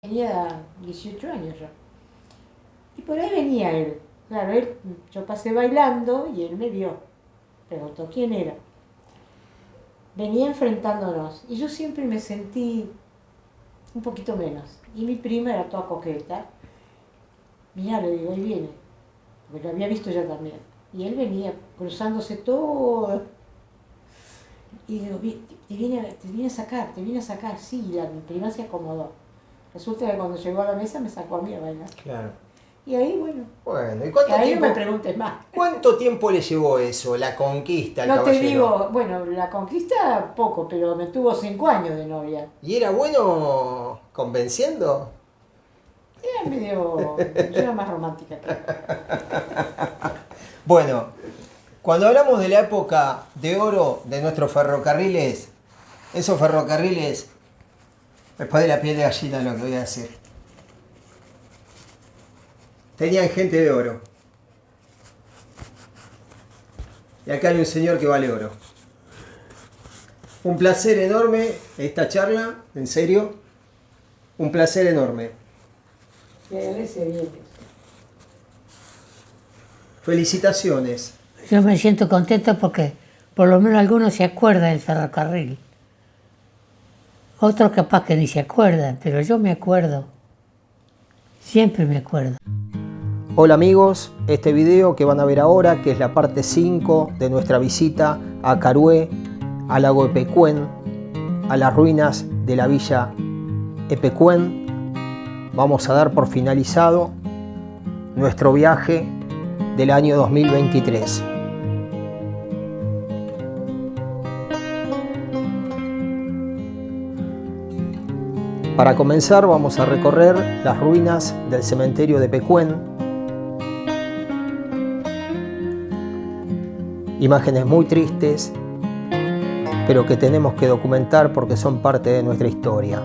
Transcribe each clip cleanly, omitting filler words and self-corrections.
Tenía 18 años ya. Y por ahí venía él. Claro, yo pasé bailando y él me vio. Preguntó quién era. Venía enfrentándonos y yo siempre me sentí un poquito menos. Y mi prima era toda coqueta. Mirá, le digo, ahí viene. Porque lo había visto ya también. Y él venía cruzándose todo. Y digo, te viene a sacar, te viene a sacar. Sí, mi prima se acomodó. Resulta que cuando llegó a la mesa me sacó a mí a bailar. Claro. Y ahí, bueno. Bueno, ¿y Ahí no me preguntes más. cuánto tiempo le llevó eso, la conquista al No te caballero? digo, bueno, la conquista poco, pero me tuvo 5 años de novia. ¿Y era bueno convenciendo? Era medio. Yo era más romántica que él. Bueno, cuando hablamos de la época de oro de nuestros ferrocarriles, esos ferrocarriles, después de la piel de gallina lo que voy a decir, tenían gente de oro. Y acá hay un señor que vale oro. Un placer enorme esta charla, en serio. Un placer enorme. Que agradece bien. Felicitaciones. Yo me siento contenta porque por lo menos algunos se acuerdan del ferrocarril. Otros capaz que ni se acuerdan, pero yo me acuerdo. Siempre me acuerdo. Hola amigos, este video que van a ver ahora, que es la parte 5 de nuestra visita a Carué, al lago Epecuén, a las ruinas de la villa Epecuén, vamos a dar por finalizado nuestro viaje del año 2023. Para comenzar vamos a recorrer las ruinas del cementerio de Epecuén. Imágenes muy tristes, pero que tenemos que documentar porque son parte de nuestra historia.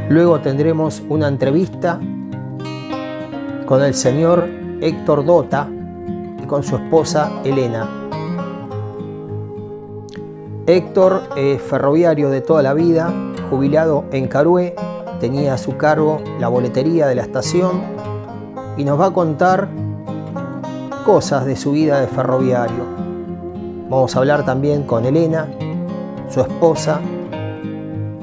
Luego tendremos una entrevista con el señor Héctor Dota y con su esposa Elena. Héctor es ferroviario de toda la vida, jubilado en Carué, tenía a su cargo la boletería de la estación y nos va a contar cosas de su vida de ferroviario. Vamos a hablar también con Elena, su esposa,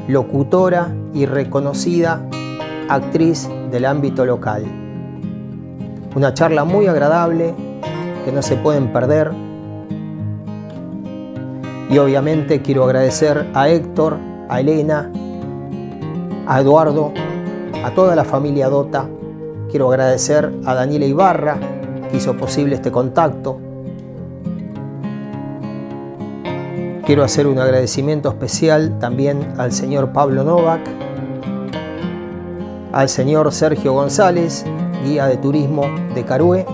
locutora y reconocida actriz del ámbito local. Una charla muy agradable que no se pueden perder. Y obviamente quiero agradecer a Héctor, a Elena, a Eduardo, a toda la familia Dota. Quiero agradecer a Daniela Ibarra, que hizo posible este contacto. Quiero hacer un agradecimiento especial también al señor Pablo Novak, al señor Sergio González, guía de turismo de Carué.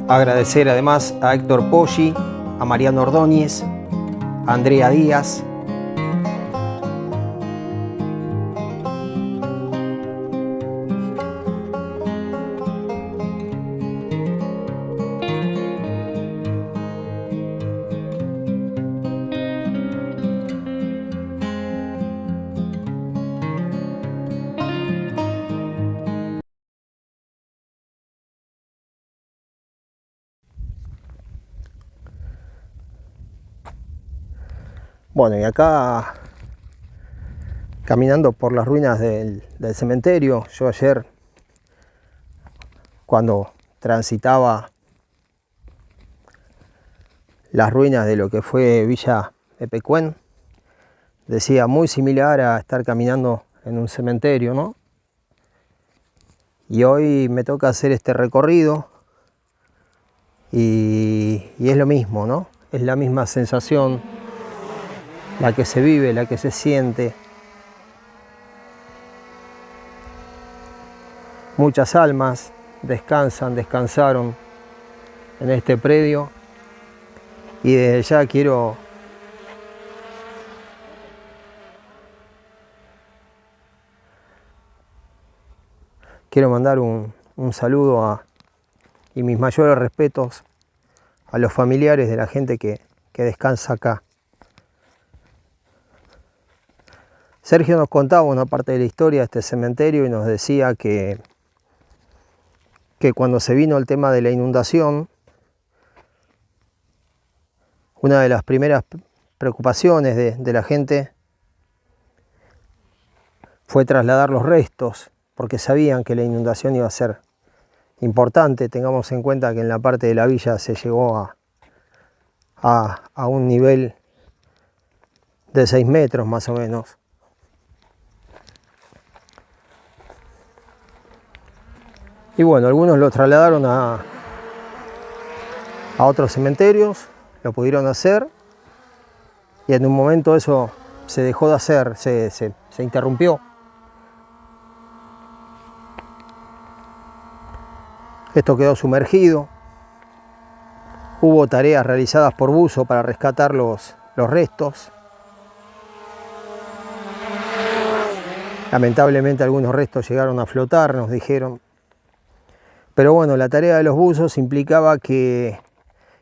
Agradecer además a Héctor Poggi, a Mariano Ordóñez, a Andrea Díaz. Bueno, y acá caminando por las ruinas del cementerio, yo ayer cuando transitaba las ruinas de lo que fue Villa Epecuén, decía muy similar a estar caminando en un cementerio, ¿no? Y hoy me toca hacer este recorrido y es lo mismo, ¿no? Es la misma sensación, la que se vive, la que se siente. Muchas almas descansaron en este predio y desde ya quiero mandar un saludo y mis mayores respetos a los familiares de la gente que que descansa acá. Sergio nos contaba una parte de la historia de este cementerio y nos decía que cuando se vino el tema de la inundación, una de las primeras preocupaciones de la gente fue trasladar los restos, porque sabían que la inundación iba a ser importante. Tengamos en cuenta que en la parte de la villa se llegó a un nivel de 6 metros más o menos. Y bueno, algunos lo trasladaron a otros cementerios, lo pudieron hacer, y en un momento eso se dejó de hacer, se interrumpió. Esto quedó sumergido. Hubo tareas realizadas por buzo para rescatar los restos. Lamentablemente algunos restos llegaron a flotar, nos dijeron. Pero bueno, la tarea de los buzos implicaba que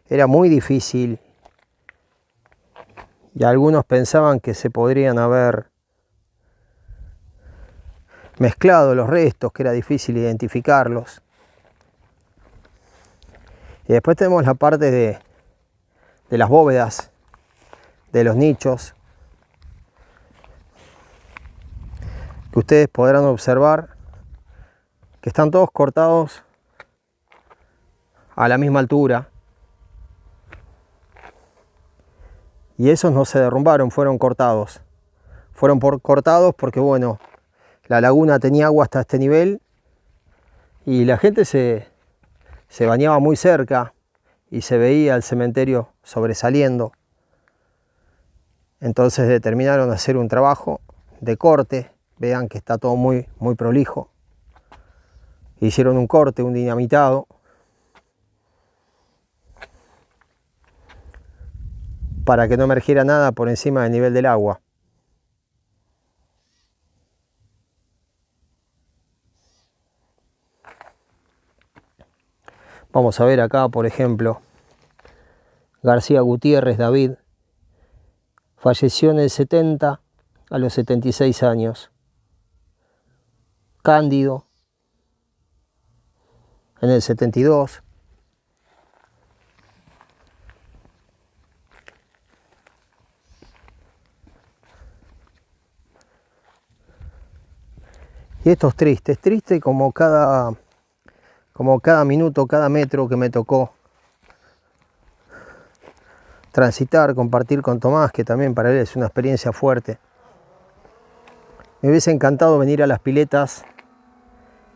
era muy difícil y algunos pensaban que se podrían haber mezclado los restos, que era difícil identificarlos. Y después tenemos la parte de las bóvedas, de los nichos, que ustedes podrán observar que están todos cortados a la misma altura. Y esos no se derrumbaron, fueron cortados. Fueron cortados porque, bueno, la laguna tenía agua hasta este nivel y la gente se bañaba muy cerca y se veía el cementerio sobresaliendo. Entonces determinaron hacer un trabajo de corte. Vean que está todo muy prolijo. Hicieron un corte, un dinamitado, para que no emergiera nada por encima del nivel del agua. Vamos a ver acá, por ejemplo, García Gutiérrez David falleció en el 70 a los 76 años. Cándido en el 72. Y esto es triste como cada minuto, cada metro que me tocó transitar, compartir con Tomás, que también para él es una experiencia fuerte. Me hubiese encantado venir a las piletas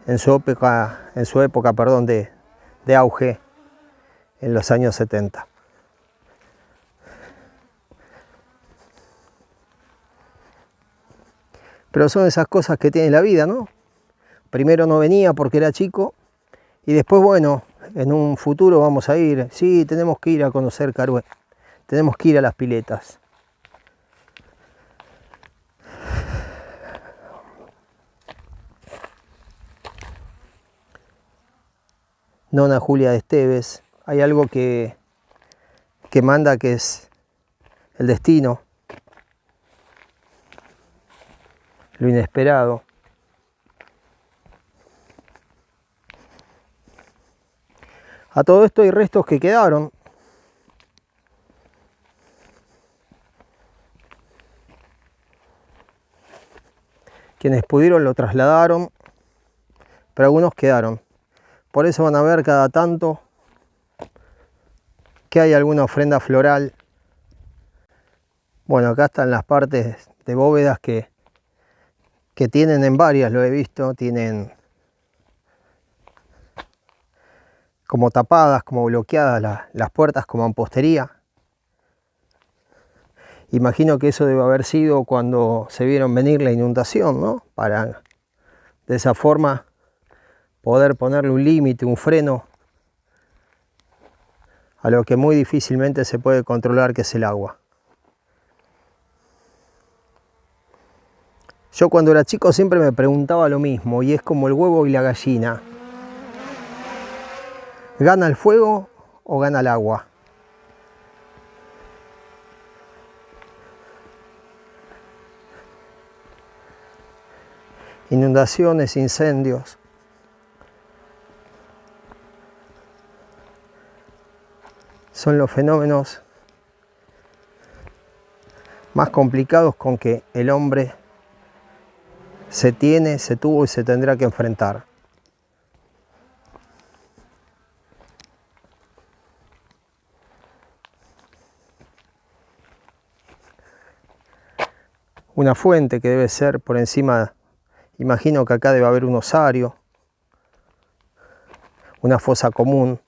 en su época de auge en los años 70. Pero son esas cosas que tiene la vida, ¿no? Primero no venía porque era chico y después, bueno, en un futuro vamos a ir. Sí, tenemos que ir a conocer Carué, tenemos que ir a las piletas. Nona Julia de Esteves. Hay algo que manda, que es el destino, lo inesperado. A todo esto hay restos que quedaron. Quienes pudieron lo trasladaron, pero algunos quedaron. Por eso van a ver cada tanto que hay alguna ofrenda floral. Bueno, acá están las partes de bóvedas que tienen en varias, lo he visto, tienen como tapadas, como bloqueadas las puertas con mampostería. Imagino que eso debe haber sido cuando se vieron venir la inundación, ¿no? Para de esa forma poder ponerle un límite, un freno a lo que muy difícilmente se puede controlar, que es el agua. Yo cuando era chico siempre me preguntaba lo mismo, y es como el huevo y la gallina. ¿Gana el fuego o gana el agua? inundaciones, incendios. Son los fenómenos más complicados con que el hombre se tuvo y se tendrá que enfrentar. Una fuente que debe ser por encima, imagino que acá debe haber un osario, una fosa común.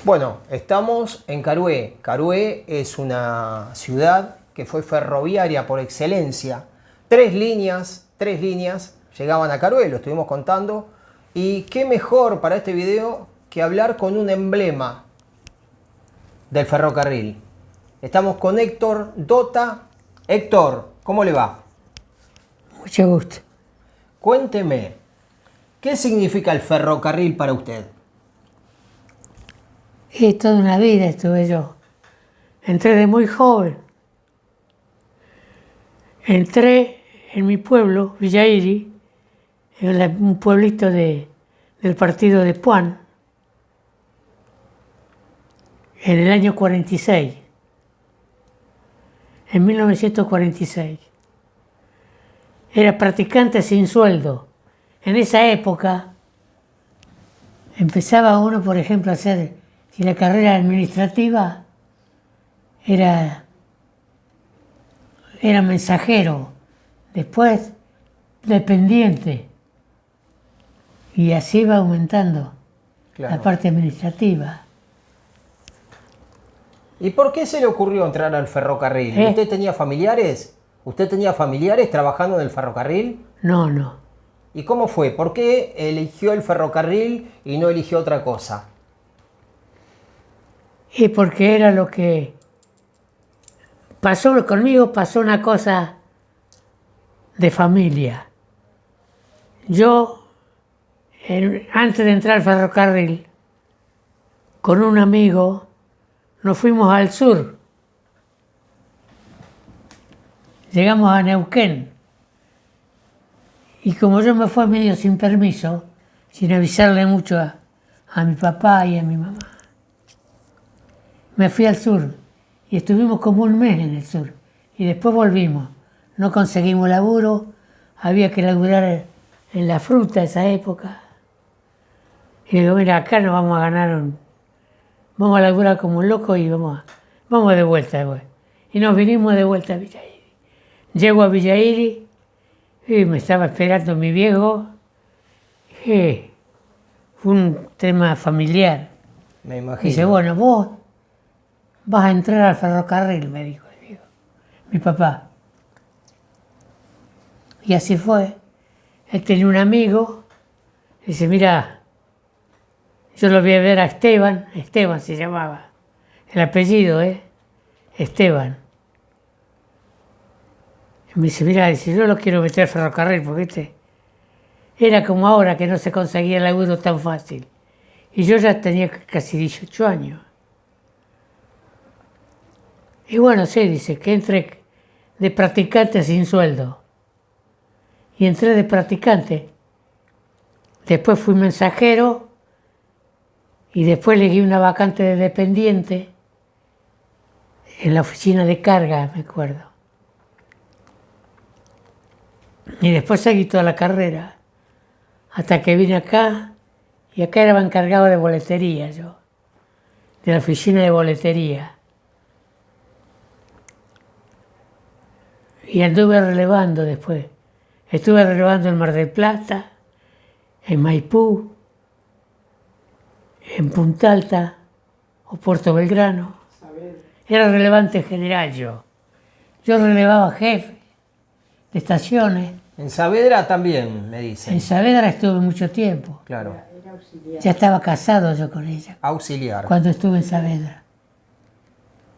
Bueno, estamos en Carué. Carué es una ciudad que fue ferroviaria por excelencia. Tres líneas llegaban a Carué, lo estuvimos contando. Y qué mejor para este video que hablar con un emblema del ferrocarril. Estamos con Héctor Dota. Héctor, ¿cómo le va? Mucho gusto. Cuénteme, ¿qué significa el ferrocarril para usted? Y toda una vida estuve yo. Entré de muy joven. Entré en mi pueblo, Villairi, un pueblito del partido de Puan, en el año 46, en 1946. Era practicante sin sueldo. En esa época empezaba uno, por ejemplo, a hacer, si la carrera administrativa era mensajero, después dependiente, y así va aumentando Claro. la parte administrativa. ¿Y por qué se le ocurrió entrar al ferrocarril? ¿Eh? ¿Usted tenía familiares? ¿Usted tenía familiares trabajando en el ferrocarril? No. ¿Y cómo fue? ¿Por qué eligió el ferrocarril y no eligió otra cosa? Y porque era lo que pasó conmigo, pasó una cosa de familia. Yo, antes de entrar al ferrocarril, con un amigo, nos fuimos al sur. Llegamos a Neuquén. Y como yo me fui medio sin permiso, sin avisarle mucho a mi papá y a mi mamá, me fui al sur y estuvimos como un mes en el sur. Y después volvimos. No conseguimos laburo, había que laburar en la fruta esa época. Y digo, mira, acá nos vamos a ganar vamos a laburar como un loco y vamos de vuelta después. Y nos vinimos de vuelta a Villairi. Llego a Villairi y me estaba esperando mi viejo. Y fue un tema familiar. Me imagino. Dice, bueno, vos vas a entrar al ferrocarril, me dijo el viejo, mi papá. Y así fue. Él tenía un amigo, dice, mira, yo lo voy a ver a Esteban se llamaba, el apellido, Esteban. Y me dice, mira, dice, yo lo quiero meter al ferrocarril, porque era como ahora que no se conseguía el laburo tan fácil. Y yo ya tenía casi 18 años. Y bueno, sí, dice, que entré de practicante sin sueldo. Y entré de practicante. Después fui mensajero y después elegí una vacante de dependiente en la oficina de carga, me acuerdo. Y después seguí toda la carrera, hasta que vine acá, y acá era encargado de boletería yo, de la oficina de boletería. Y anduve relevando después. Estuve relevando en Mar del Plata, en Maipú, en Punta Alta o Puerto Belgrano. Era relevante general yo. Yo relevaba jefe de estaciones. En Saavedra también, me dicen. En Saavedra estuve mucho tiempo. Claro. Era auxiliar. Ya estaba casado yo con ella Auxiliar. cuando estuve en Saavedra.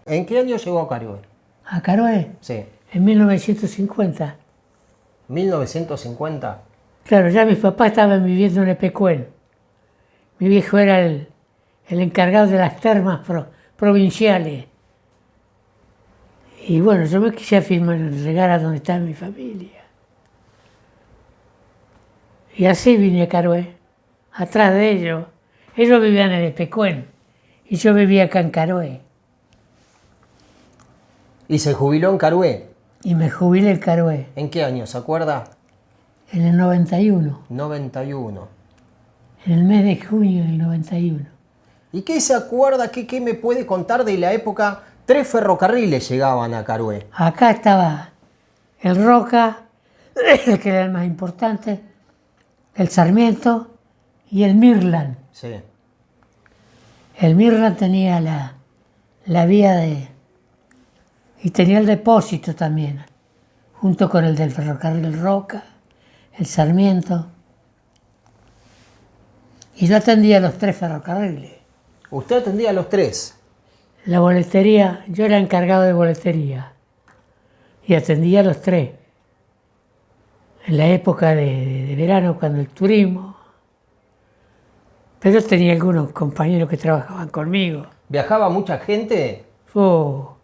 ¿En qué año llegó a Carué? A Carué, Sí. en 1950. 1950. Claro, ya mis papás estaban viviendo en Epecuén. Mi viejo era el encargado de las termas provinciales. Y bueno, yo me quise afirmar, llegar a donde está mi familia. Y así vine a Carué, atrás de ellos. Ellos vivían en Epecuén y yo vivía acá en Carué. ¿Y se jubiló en Carué? Y me jubilé en Carué ¿En qué año? ¿Se acuerda? en el 91, 91. en el mes de junio del 91. ¿Y qué se acuerda? ¿Qué me puede contar de la época? 3 ferrocarriles llegaban a Carué. Acá estaba el Roca, que era el más importante, el Sarmiento y el Mirland. Sí. El Mirna tenía la vía y tenía el depósito también, junto con el del ferrocarril Roca, el Sarmiento. Y yo atendía los 3 ferrocarriles. Usted atendía a los 3. La boletería, yo era encargado de boletería y atendía a los 3. En la época de verano, cuando el turismo. Pero tenía algunos compañeros que trabajaban conmigo. ¿Viajaba mucha gente? Oh,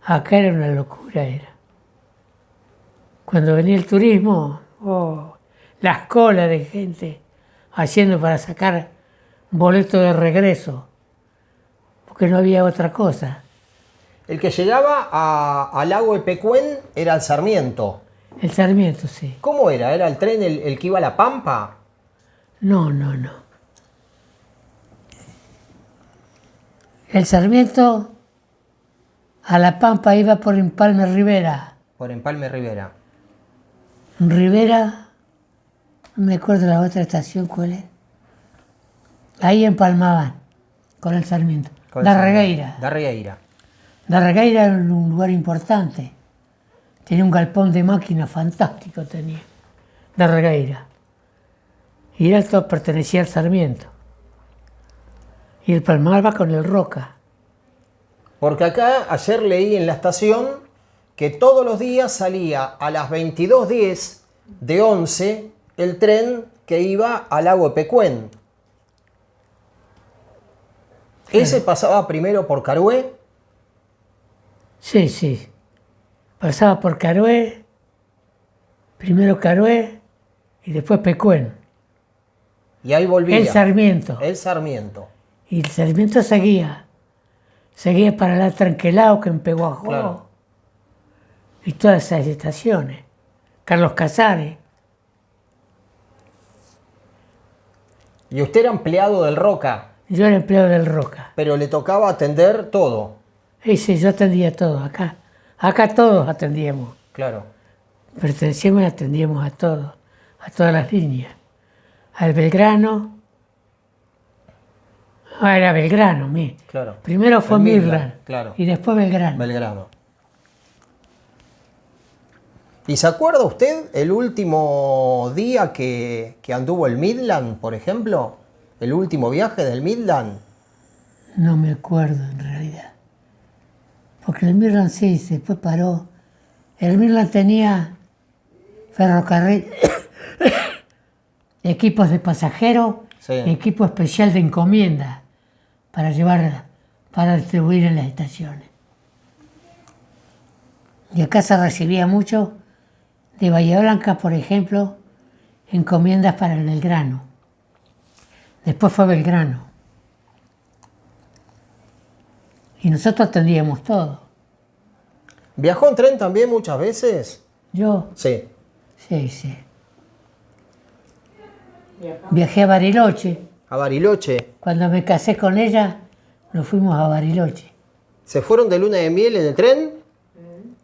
acá era una locura, era. Cuando venía el turismo, oh, las colas de gente haciendo para sacar boletos de regreso, porque no había otra cosa. El que llegaba al lago de Pecuén era el Sarmiento. El Sarmiento, sí. ¿Cómo era? ¿Era el tren el que iba a La Pampa? No. El Sarmiento a La Pampa iba por Empalme Rivera. Por Empalme Rivera. Rivera, no me acuerdo la otra estación cuál es. Ahí empalmaban con el Sarmiento. Darregueira. Darregueira era un lugar importante. Tenía un galpón de máquina fantástico, tenía. Darregueira. Y esto pertenecía al Sarmiento. Y el palmaba con el Roca. Porque acá ayer leí en la estación que todos los días salía a las 22:10 de 11 el tren que iba al lago de Pecuén. ¿Ese pasaba primero por Carué? Sí. Pasaba por Carué, primero Carué y después Pecuén. Y ahí volvía. El Sarmiento. Y el Sarmiento seguía para la Tranquelao, que en Peguajó. Claro. Y todas esas estaciones. Carlos Casares. ¿Y usted era empleado del Roca? Yo era empleado del Roca. Pero le tocaba atender todo. Sí, yo atendía todo acá. Acá todos atendíamos. Claro. Pertenecíamos y atendíamos a todos, a todas las líneas. Al Belgrano. Era Belgrano, Claro. Primero fue Mirland, claro. Y después Belgrano. Belgrano. ¿Y se acuerda usted el último día que anduvo el Midland, por ejemplo? ¿El último viaje del Midland? No me acuerdo en realidad. Porque el Mirland sí, después paró. El Mirland tenía ferrocarril, equipos de pasajeros, Sí. equipo especial de encomienda para distribuir en las estaciones. Y acá se recibía mucho de Bahía Blanca, por ejemplo, encomiendas para el Belgrano. Después fue Belgrano. Y nosotros atendíamos todo. ¿Viajó en tren también muchas veces? Yo, Sí. sí. Viajé a Bariloche. ¿A Bariloche? Cuando me casé con ella, nos fuimos a Bariloche. ¿Se fueron de luna de miel en el tren?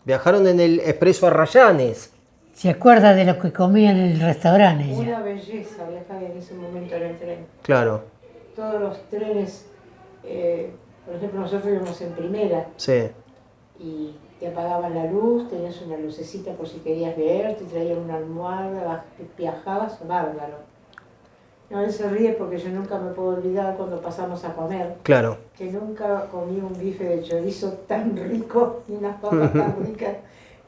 Viajaron en el Expreso Arrayanes. ¿Se acuerda de lo que comían en el restaurante ella? Una belleza viajar en ese momento en el tren. Claro. Todos los trenes, por ejemplo, nosotros íbamos en primera Sí. y te apagaban la luz, tenías una lucecita por si querías leer, te traían una almohada, viajabas, bárbaro. No, él se ríe porque yo nunca me puedo olvidar cuando pasamos a comer, Claro. que nunca comí un bife de chorizo tan rico y unas papas tan ricas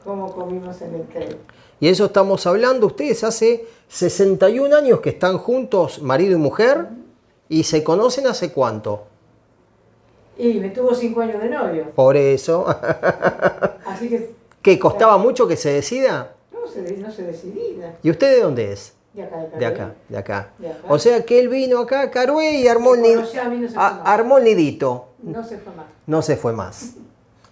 como comimos en el tren. Y eso estamos hablando, ustedes hace 61 años que están juntos, marido y mujer, y se conocen hace cuánto. Y me tuvo 5 años de novio, Por eso. así que ¿Qué? ¿Costaba mucho que se decida? no se decidía. ¿Y usted de dónde es? De acá, de acá. De acá, de acá. De acá. O sea que él vino acá a Carué y armó el, Me conoció a mí, no se fue más. armó el nidito. No se fue más. No se fue más.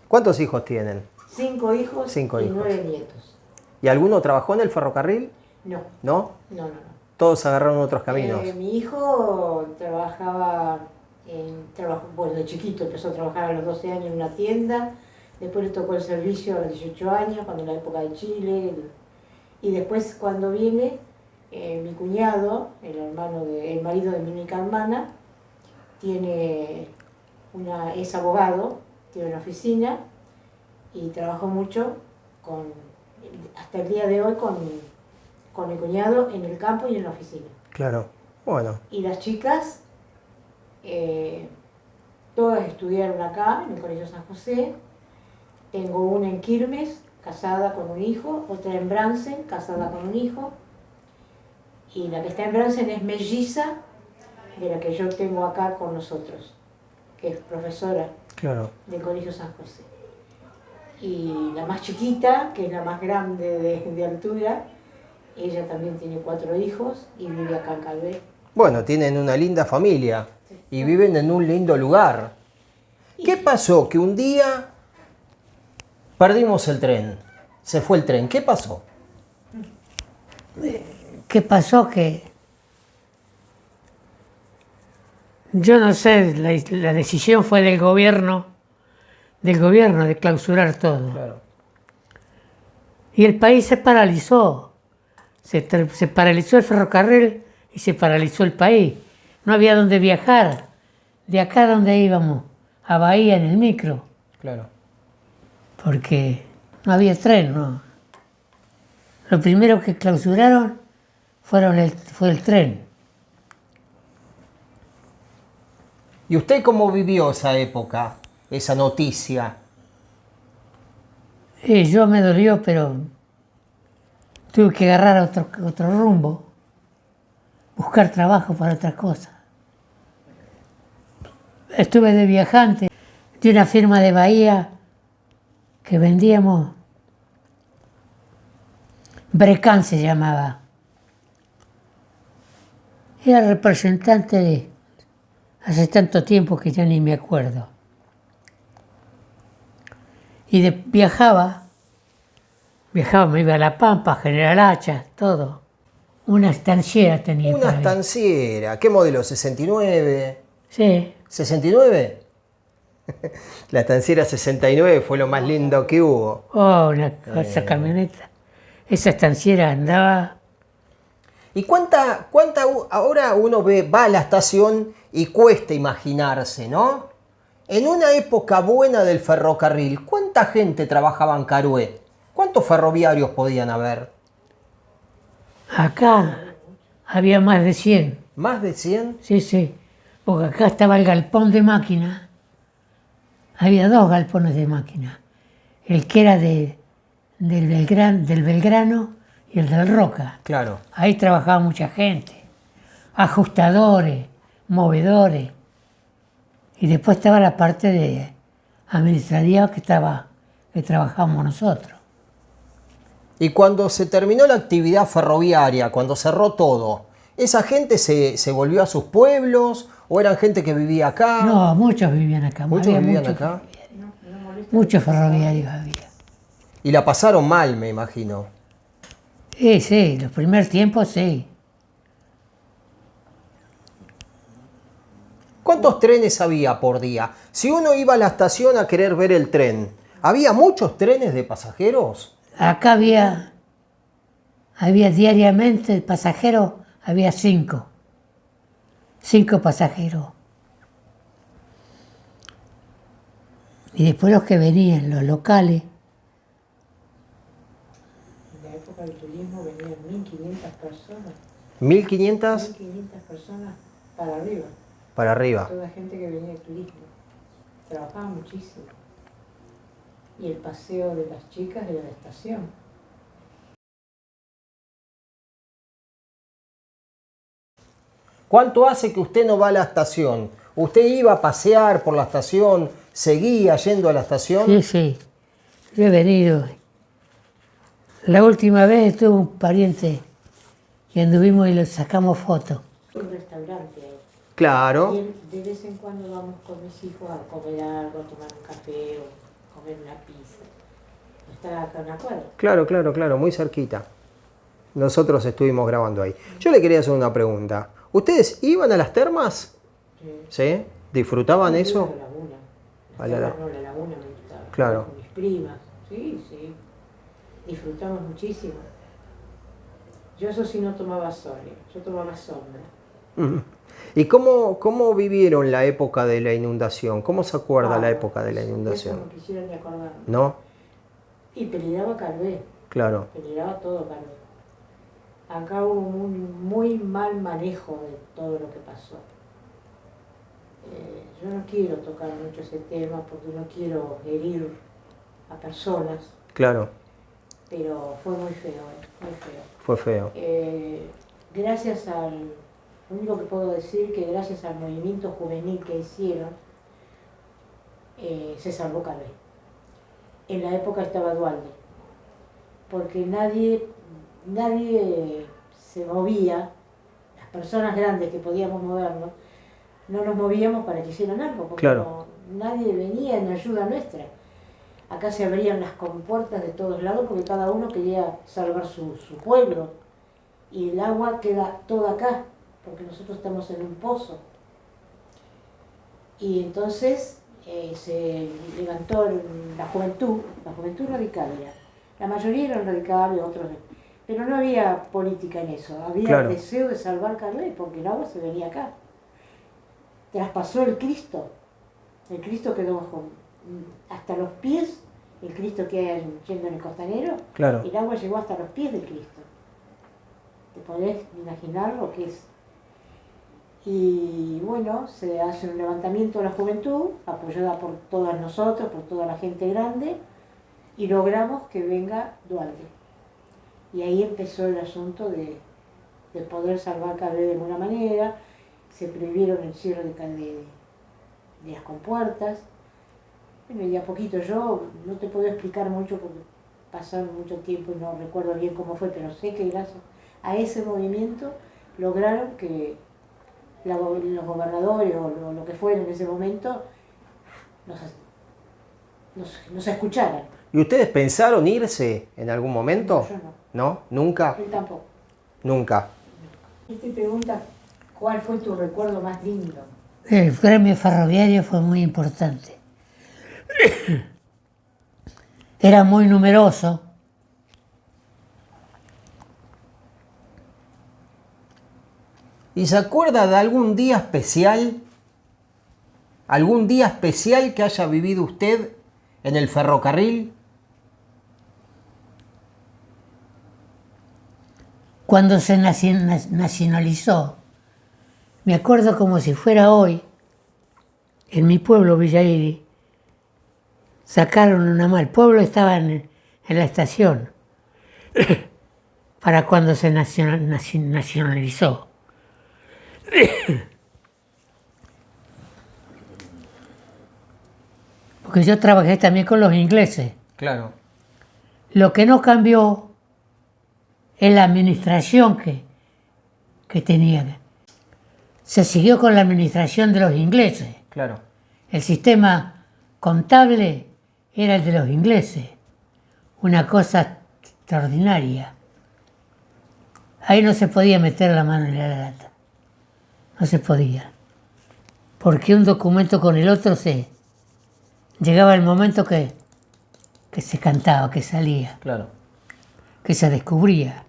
¿Cuántos hijos tienen? 5 hijos 5 y hijos. 9 nietos. ¿Y alguno trabajó en el ferrocarril? No, ¿No? no. Todos agarraron otros caminos. Mi hijo trabajaba, bueno, de chiquito empezó a trabajar a los 12 años en una tienda, después le tocó el servicio a los 18 años, cuando en la época de Chile, y después cuando viene, mi cuñado, el marido de mi única hermana, es abogado, tiene una oficina y trabajó mucho hasta el día de hoy con mi cuñado en el campo y en la oficina. Claro, bueno. Y las chicas, todas estudiaron acá, en el Colegio San José. Tengo una en Quilmes, casada con un hijo, otra en Bransen, casada con un hijo. Y la que está en Bransen es melliza de la que yo tengo acá con nosotros, que es profesora del Colegio San José. Y la más chiquita, que es la más grande de altura, ella también tiene 4 hijos y vive acá en Carué. Bueno, tienen una linda familia y viven en un lindo lugar. ¿Qué pasó? Que un día perdimos el tren. Se fue el tren. ¿Qué pasó? ¿Qué pasó? Que yo no sé, la decisión fue del gobierno de clausurar todo. Claro. Y el país se paralizó. Se paralizó el ferrocarril y se paralizó el país. No había dónde viajar. De acá donde íbamos, a Bahía en el micro. Claro. Porque no había tren, ¿no? Lo primero que clausuraron fue el tren. ¿Y usted cómo vivió esa época, esa noticia? Yo me dolió, pero tuve que agarrar otro rumbo, buscar trabajo para otra cosa. Estuve de viajante de una firma de Bahía que vendíamos, Brecán se llamaba. Era representante de hace tanto tiempo que ya ni me acuerdo. Y viajaba, me iba a La Pampa, General Hacha, todo. Una estanciera tenía. Una estanciera. ¿Qué modelo? ¿69? Sí. ¿69? La estanciera 69 fue lo más lindo que hubo. Oh, esa camioneta. Esa estanciera andaba. ¿Y cuánta ahora uno va a la estación y cuesta imaginarse, ¿no? En una época buena del ferrocarril, ¿cuánta gente trabajaba en Carué? ¿Cuántos ferroviarios podían haber? Acá había más de 100. ¿Más de 100? Sí, sí. Porque acá estaba el galpón de máquina. Había 2 galpones de máquina. El que era del Belgrano y el del Roca. Claro. Ahí trabajaba mucha gente. Ajustadores, movedores. Y después estaba la parte de administrativa que trabajábamos nosotros. Y cuando se terminó la actividad ferroviaria, cuando cerró todo, ¿esa gente se volvió a sus pueblos o eran gente que vivía acá? No, muchos vivían acá. ¿Muchos vivían acá? Muchos ferroviarios había. Y la pasaron mal, me imagino. Sí, los primeros tiempos sí. ¿Cuántos trenes había por día? Si uno iba a la estación a querer ver el tren, ¿había muchos trenes de pasajeros? Acá había diariamente pasajeros, había 5. 5 pasajeros. Y después los que venían, los locales. En la época del turismo venían 1.500 personas. ¿1.500? 1.500 personas para arriba. Para arriba. Toda gente que venía de turismo. Trabajaba muchísimo. Y el paseo de las chicas de la estación. ¿Cuánto hace que usted no va a la estación? ¿Usted iba a pasear por la estación? ¿Seguía yendo a la estación? Sí, sí. Yo he venido. La última vez estuvo un pariente y anduvimos y le sacamos fotos. Un restaurante ahí. Claro. Y de vez en cuando vamos con mis hijos a comer algo, a tomar un café o comer una pizza. Está acá en la cuadra. Claro, muy cerquita. Nosotros estuvimos grabando ahí. Yo le quería hacer una pregunta. ¿Ustedes iban a las termas? ¿Sí? ¿Disfrutaban eso? A la laguna. La laguna me gustaba. Claro. Con mis primas. Sí. Disfrutamos muchísimo. Yo eso sí no tomaba sol, yo tomaba sombra. ¿Y cómo vivieron la época de la inundación? ¿Cómo se acuerda la época de la Eso inundación? no quisiera ni acordarme. ¿No? Y peligraba Calvé, Claro, peligraba todo Calvé. Acá hubo un muy mal manejo de todo lo que pasó. Yo no quiero tocar mucho ese tema porque no quiero herir a personas, claro, pero fue muy feo, muy feo. fue feo. Gracias lo único que puedo decir que gracias al movimiento juvenil que hicieron, se salvó Calvé. En la época estaba Dualde, porque nadie se movía, las personas grandes que podíamos movernos, no nos movíamos para que hicieran algo, porque Claro. nadie venía en ayuda nuestra. Acá se abrían las compuertas de todos lados porque cada uno quería salvar su pueblo. Y el agua queda toda acá, porque nosotros estamos en un pozo. Y entonces se levantó la juventud radical era. La mayoría eran radicales, otros no. Pero no había política en eso, había Claro. deseo de salvar Calvé, porque el agua se venía acá. Traspasó el Cristo quedó hasta los pies, el Cristo que hay yendo en el costanero, Claro. el agua llegó hasta los pies del Cristo. ¿Te podés imaginar lo que es? Y bueno, se hace un levantamiento de la juventud, apoyada por todas nosotros, por toda la gente grande, y logramos que venga Dualde. Y ahí empezó el asunto de poder salvar Calvé de alguna manera. Se prohibieron el cierre de las compuertas. Bueno, y a poquito yo no te puedo explicar mucho porque pasaron mucho tiempo y no recuerdo bien cómo fue, pero sé que gracias a ese movimiento lograron que los gobernadores o lo que fuera en ese momento nos escucharan. ¿Y ustedes pensaron irse en algún momento? Yo no. ¿No? ¿Nunca? Él tampoco. Nunca. Y te pregunta, ¿cuál fue tu recuerdo más lindo? El gremio ferroviario fue muy importante. Era muy numeroso. ¿Y se acuerda de algún día especial? ¿Algún día especial que haya vivido usted en el ferrocarril? Cuando se nacionalizó, me acuerdo como si fuera hoy, en mi pueblo, Villairi, sacaron una mano. El pueblo estaba en la estación para cuando se nacionalizó. Porque yo trabajé también con los ingleses. Claro. Lo que no cambió es la administración que tenían. Se siguió con la administración de los ingleses. Claro. El sistema contable era el de los ingleses. Una cosa extraordinaria. Ahí no se podía meter la mano en la lata. No se podía. Porque un documento con el otro llegaba el momento que se cantaba, que salía, Claro. que se descubría.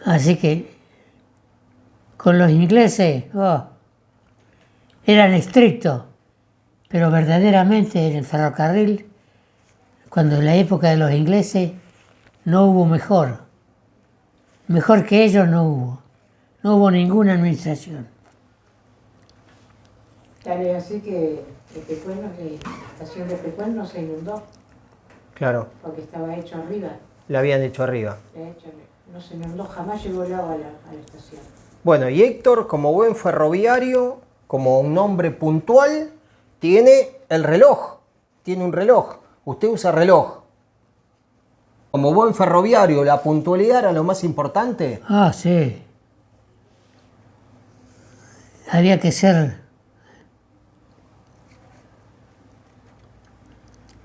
Así que con los ingleses eran estrictos, pero verdaderamente en el ferrocarril, cuando en la época de los ingleses, no hubo mejor. Mejor que ellos no hubo. No hubo ninguna administración. Tal es así que la estación de Pecuén no se inundó, Claro. porque estaba hecho arriba. La habían hecho arriba. No se inundó, jamás llegó el agua a la estación. Bueno, y Héctor, como buen ferroviario, como un hombre puntual, tiene el reloj. Tiene un reloj. Usted usa reloj. Como buen ferroviario, ¿la puntualidad era lo más importante? Ah, sí. Había que ser...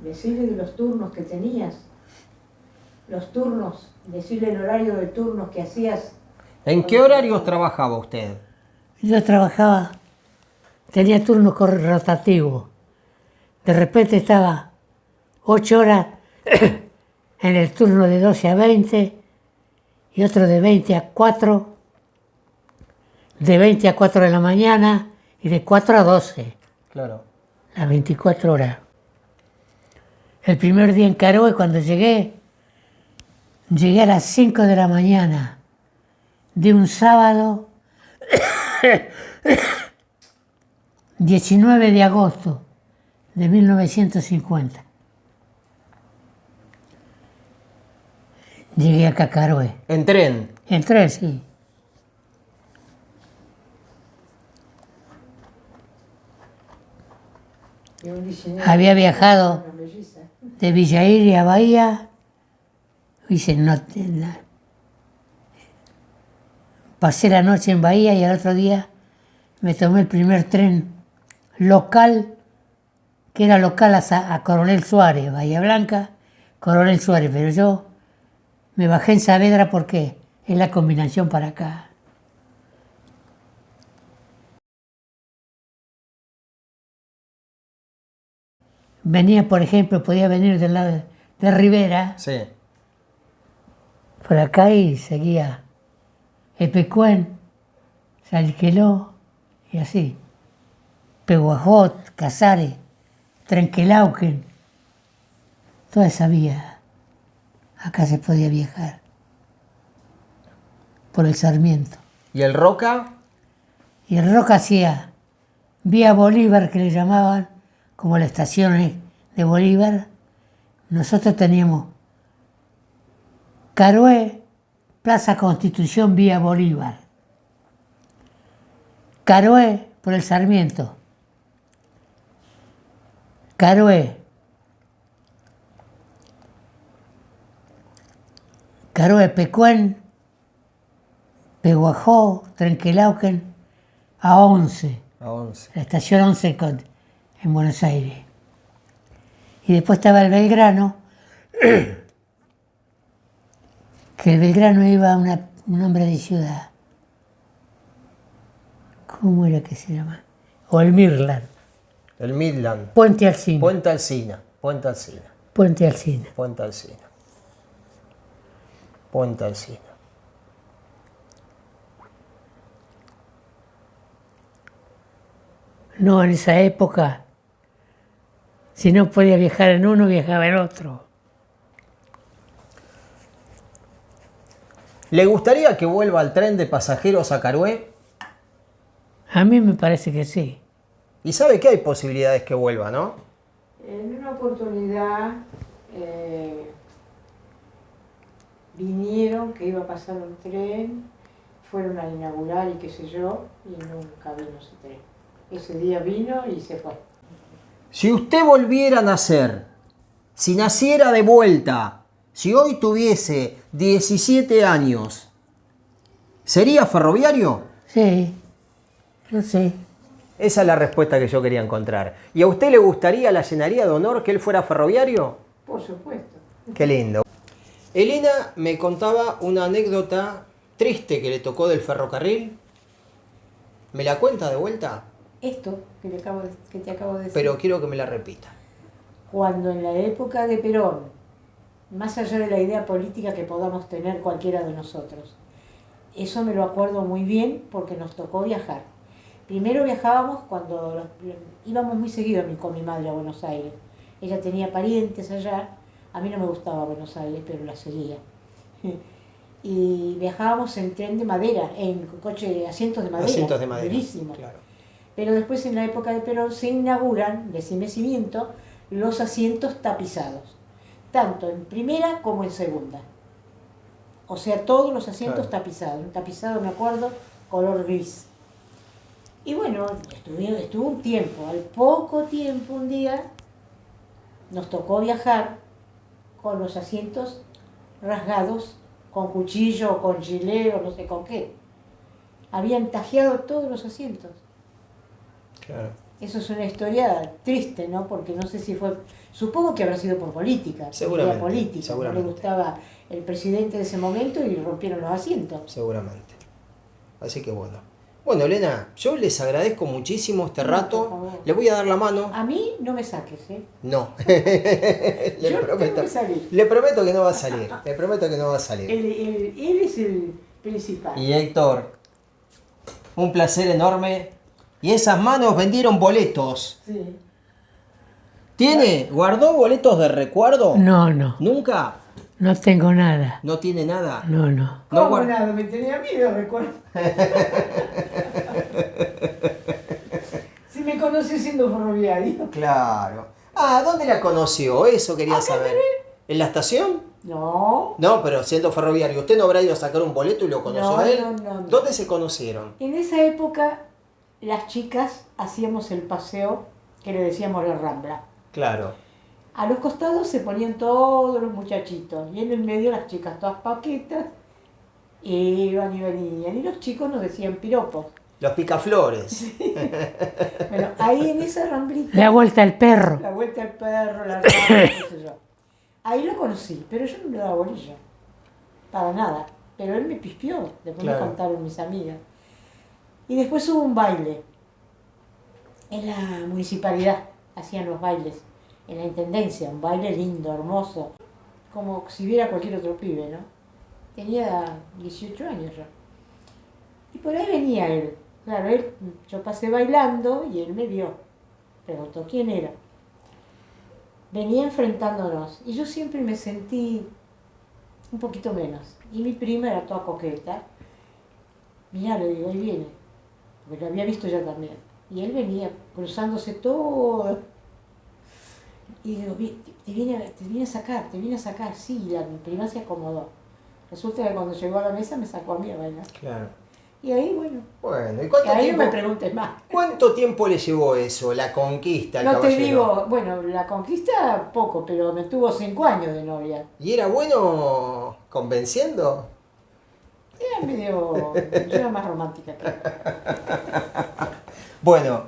Decirle de los turnos que tenías, los turnos, decirle el horario de turnos que hacías. ¿En qué horarios trabajaba usted? Yo trabajaba, tenía turno rotativo. De repente estaba 8 horas en el turno de 12 a 20 y otro de 20 a 4. de 20 a 4 de la mañana y de 4 a 12, Claro. las 24 horas. El primer día en Caroe, cuando llegué a las 5 de la mañana de un sábado 19 de agosto de 1950. Llegué a Cacaroe. En tren. Entré, sí. Y un diccionario. Había viajado Una melliza. de Villaire a Bahía. Pasé la noche en Bahía y al otro día me tomé el primer tren local, que era local a Coronel Suárez, Bahía Blanca, Coronel Suárez, pero yo me bajé en Saavedra porque es la combinación para acá. Venía, por ejemplo, podía venir del lado de Rivera, Sí. por acá y seguía Epecuén, Salqueló y así. Peguajot, Casares, Trenquelauquen, toda esa vía. Acá se podía viajar por el Sarmiento. ¿Y el Roca? Y el Roca hacía vía Bolívar, que le llamaban, como la estación de Bolívar. Nosotros teníamos Caroe, Plaza Constitución, vía Bolívar. Caroe por el Sarmiento. Caroe. Caroe, Pecuén, Peguajó, Trenquelauquen, a 11. A 11. La estación 11 en Buenos Aires. Y después estaba el Belgrano, que el Belgrano iba a un nombre de ciudad. ¿Cómo era que se llama? O el Mirland. El Midland. Puente Alsina. Puente Alsina. Puente Alsina. Puente Alsina. Puente Alsina. Puente Alsina. No, en esa época, si no podía viajar en uno, viajaba en otro. ¿Le gustaría que vuelva el tren de pasajeros a Carué? A mí me parece que sí. Y sabe que hay posibilidades que vuelva, ¿no? En una oportunidad vinieron, que iba a pasar un tren, fueron a inaugurar y qué sé yo, y nunca vino ese tren. Ese día vino y se fue. Si usted volviera a nacer, si naciera de vuelta, si hoy tuviese 17 años, ¿sería ferroviario? Sí, yo sé. Esa es la respuesta que yo quería encontrar. ¿Y a usted le gustaría, la llenaría de honor que él fuera ferroviario? Por supuesto. Qué lindo. Elena me contaba una anécdota triste que le tocó del ferrocarril. ¿Me la cuenta de vuelta? Esto que te acabo de decir. Pero quiero que me la repita. Cuando en la época de Perón, más allá de la idea política que podamos tener cualquiera de nosotros, eso me lo acuerdo muy bien porque nos tocó viajar. Primero viajábamos cuando íbamos muy seguido con mi madre a Buenos Aires. Ella tenía parientes allá. A mí no me gustaba Buenos Aires, pero la seguía. Y viajábamos en tren de madera, en coche, asientos de madera. Asientos de madera. Durísimo. Claro. Pero después en la época de Perón se inauguran, de cimiento, los asientos tapizados. Tanto en primera como en segunda. O sea, todos los asientos Claro. tapizados. Un tapizado, me acuerdo, color gris. Y bueno, estuvo un tiempo. Al poco tiempo, un día, nos tocó viajar con los asientos rasgados, con cuchillo o con gilet o no sé con qué. Habían tajeado todos los asientos. Claro. Eso es una historia triste, ¿no? Porque no sé si fue... Supongo que habrá sido por política. Seguramente, Por idea política. seguramente. No le gustaba el presidente de ese momento y rompieron los asientos. Seguramente. Así que bueno. Bueno, Elena, yo les agradezco muchísimo este Por rato. favor. Le voy a dar la mano. A mí no me saques, ¿eh? No. Yo tengo que salir. Le prometo que no va a salir. Le prometo que no va a salir. Él es el principal. Y Héctor, Un placer enorme. Y esas manos vendieron boletos. Sí. ¿Tiene? ¿Guardó boletos de recuerdo? No, no, ¿Nunca? no tengo nada. ¿No tiene nada? No, no. No ¿Cómo guard- nada? Me tenía miedo, recuerdo. Si me conocí siendo ferroviario. Claro. Ah, ¿dónde la conoció? Eso quería saber. ¿En la estación? No. No, pero siendo ferroviario. ¿Usted no habrá ido a sacar un boleto y lo conoció No, a él? no. ¿Dónde se conocieron? En esa época, las chicas hacíamos el paseo que le decíamos la Rambla. Claro. A los costados se ponían todos los muchachitos y en el medio las chicas todas paquetas iban y venían y los chicos nos decían piropos. Los picaflores. Bueno, ahí en esa ramblita, La vuelta al perro. la vuelta al perro, la rambla, qué sé yo. Ahí lo conocí, pero yo no le daba bolilla, para nada. Pero él me pispió, después Claro. me contaron mis amigas. Y después hubo un baile en la municipalidad, hacían los bailes, en la intendencia, un baile lindo, hermoso, como si viera cualquier otro pibe, ¿no? Tenía 18 años ya. Y por ahí venía él. Claro, yo pasé bailando y él me vio. Preguntó quién era. Venía enfrentándonos y yo siempre me sentí un poquito menos. Y mi prima era toda coqueta. Mirá, le digo, ahí viene. Porque lo había visto ya también. Y él venía cruzándose todo. Y digo, te viene a sacar, te viene a sacar. Sí, mi prima se acomodó. Resulta que cuando llegó a la mesa me sacó a mí a bailar. Claro. Y ahí, bueno, Bueno, ¿y que cuánto ahí no me tiempo, preguntes más. cuánto tiempo le llevó eso, la conquista al No te caballero? digo, bueno, la conquista poco, pero me tuvo 5 años de novia. ¿Y era bueno convenciendo? Era medio, yo era más romántica que él. Bueno,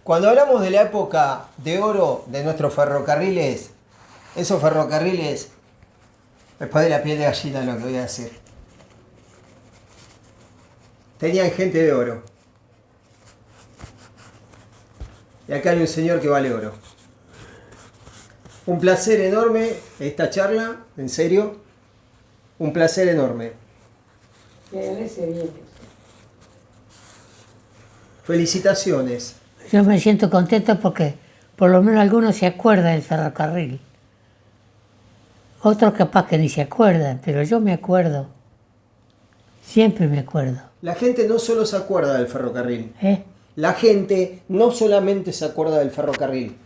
cuando hablamos de la época de oro de nuestros ferrocarriles, esos ferrocarriles, después de la piel de gallina lo que voy a decir, tenían gente de oro. Y acá hay un señor que vale oro. Un placer enorme esta charla, en serio. Un placer enorme. Que él se viene. Felicitaciones. Yo me siento contento porque por lo menos algunos se acuerdan del ferrocarril. Otros capaz que ni se acuerdan, pero yo me acuerdo. Siempre me acuerdo. La gente no solo se acuerda del ferrocarril. ¿Eh? La gente no solamente se acuerda del ferrocarril.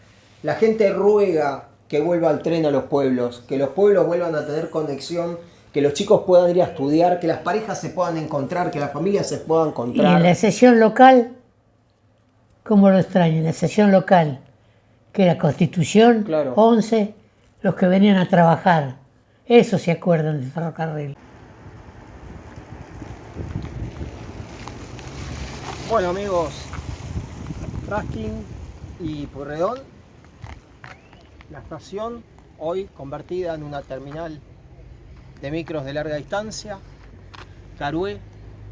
La gente ruega que vuelva el tren a los pueblos, que los pueblos vuelvan a tener conexión, que los chicos puedan ir a estudiar, que las parejas se puedan encontrar, que las familias se puedan Y encontrar. en la sesión local, ¿cómo lo extraño? En la sesión local, que era Constitución, Claro. 11, los que venían a trabajar. Eso se acuerdan del ferrocarril. Bueno amigos, Raskin y Purredón, la estación hoy convertida en una terminal de micros de larga distancia, Carué,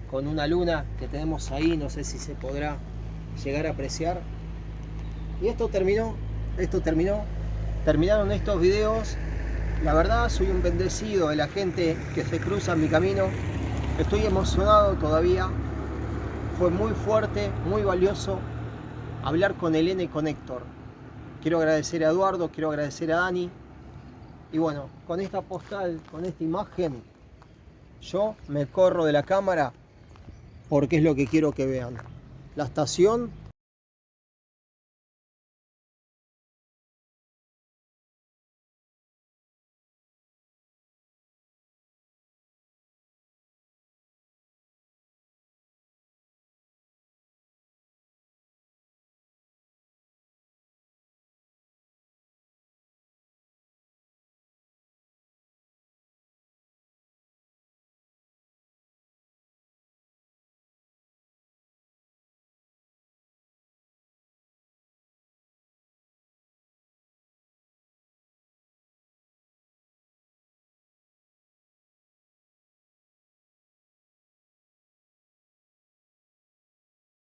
con una luna que tenemos ahí, no sé si se podrá llegar a apreciar. Y esto terminó, terminaron estos videos. La verdad soy un bendecido de la gente que se cruza en mi camino, estoy emocionado todavía. Fue muy fuerte, muy valioso hablar con Elena y con Héctor. Quiero agradecer a Eduardo, quiero agradecer a Dani. Y bueno, con esta postal, con esta imagen, yo me corro de la cámara porque es lo que quiero que vean. La estación